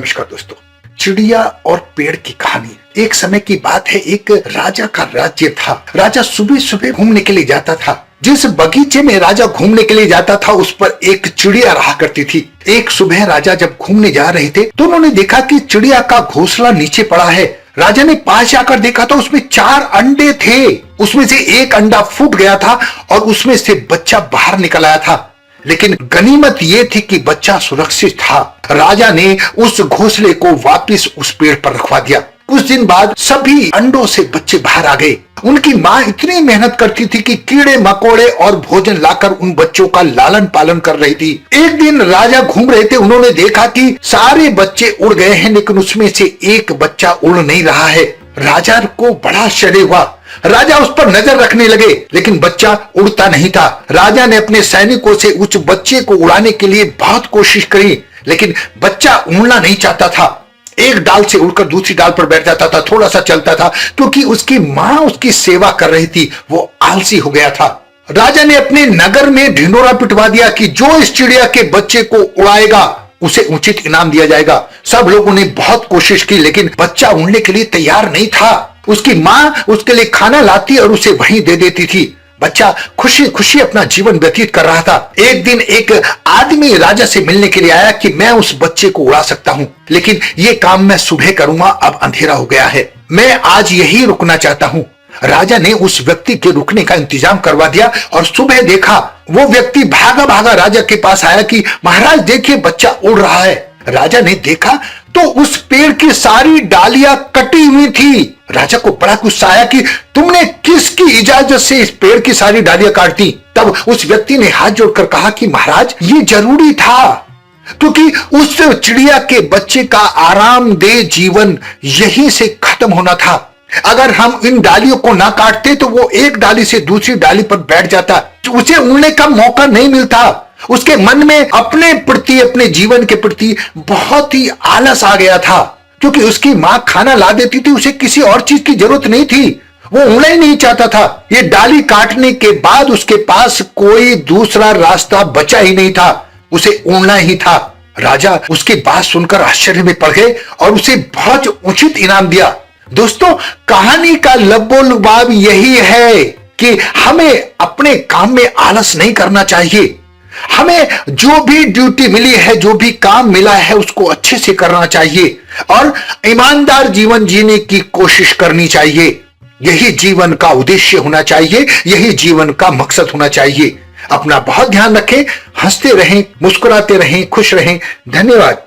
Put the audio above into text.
नमस्कार दोस्तों। चिड़िया और पेड़ की कहानी। एक समय की बात है, एक राजा का राज्य था। राजा सुबह सुबह घूमने के लिए जाता था। जिस बगीचे में राजा घूमने के लिए जाता था उस पर एक चिड़िया रहा करती थी। एक सुबह राजा जब घूमने जा रहे थे तो उन्होंने देखा कि चिड़िया का घोंसला नीचे पड़ा है। राजा ने पास जाकर देखा तो उसमें 4 अंडे थे। उसमें से एक अंडा फूट गया था और उसमें से बच्चा बाहर निकल आया था। लेकिन गनीमत यह थी कि बच्चा सुरक्षित था। राजा ने उस घोंसले को वापस उस पेड़ पर रखवा दिया। कुछ दिन बाद सभी अंडों से बच्चे बाहर आ गए। उनकी माँ इतनी मेहनत करती थी कि कीड़े मकोड़े और भोजन लाकर उन बच्चों का लालन पालन कर रही थी। एक दिन राजा घूम रहे थे, उन्होंने देखा कि सारे बच्चे उड़ गए हैं लेकिन उसमें से एक बच्चा उड़ नहीं रहा है। राजा को बड़ा आश्चर्य हुआ। राजा उस पर नजर रखने लगे लेकिन बच्चा उड़ता नहीं था। राजा ने अपने सैनिकों से उस बच्चे को उड़ाने के लिए बहुत कोशिश करी लेकिन बच्चा उड़ना नहीं चाहता था। एक डाल से उड़कर दूसरी डाल पर बैठ जाता था, थोड़ा सा चलता था क्योंकि उसकी मां उसकी सेवा कर रही थी। वो आलसी हो गया था। राजा ने अपने नगर में ढिंडोरा पिटवा दिया कि जो इस चिड़िया के बच्चे को उड़ाएगा उसे उचित इनाम दिया जाएगा। सब लोगों ने बहुत कोशिश की लेकिन बच्चा उड़ने के लिए तैयार नहीं था। उसकी मां उसके लिए खाना लाती और उसे वहीं दे देती थी। बच्चा खुशी खुशी अपना जीवन व्यतीत कर रहा था। एक दिन एक आदमी राजा से मिलने के लिए आया कि मैं उस बच्चे को उड़ा सकता हूं लेकिन ये काम मैं सुबह करूंगा, अब अंधेरा हो गया है। मैं आज यही रुकना चाहता हूं। राजा ने उस व्यक्ति के रुकने का इंतजाम करवा दिया और सुबह देखा वो व्यक्ति भागा भागा राजा के पास आया कि महाराज देखिए बच्चा उड़ रहा है। राजा ने देखा तो उस पेड़ की सारी डालियां कटी हुई थी। राजा को बड़ा गुस्सा आया कि तुमने किसकी इजाजत से इस पेड़ की सारी डालियां काट दी। तब उस व्यक्ति ने हाथ जोड़कर कहा कि महाराज ये जरूरी था क्योंकि उस चिड़िया के बच्चे का आरामदेह जीवन यहीं से खत्म होना था। अगर हम इन डालियों को ना काटते तो वो एक डाली से दूसरी डाली पर बैठ जाता, उसे उड़ने का मौका नहीं मिलता। उसके मन में अपने प्रति, अपने जीवन के प्रति बहुत ही आलस आ गया था क्योंकि उसकी मां खाना ला देती थी, उसे किसी और चीज की जरूरत नहीं थी। वो उड़ना ही नहीं चाहता था। ये डाली काटने के बाद उसके पास कोई दूसरा रास्ता बचा ही नहीं था, उसे उड़ना ही था। राजा उसकी बात सुनकर आश्चर्य में पड़ गए और उसे बहुत उचित इनाम दिया। दोस्तों, कहानी का लब्बो-लुबाब यही है कि हमें अपने काम में आलस नहीं करना चाहिए। हमें जो भी ड्यूटी मिली है, जो भी काम मिला है उसको अच्छे से करना चाहिए और ईमानदार जीवन जीने की कोशिश करनी चाहिए। यही जीवन का उद्देश्य होना चाहिए, यही जीवन का मकसद होना चाहिए। अपना बहुत ध्यान रखें, हंसते रहें, मुस्कुराते रहें, खुश रहें। धन्यवाद।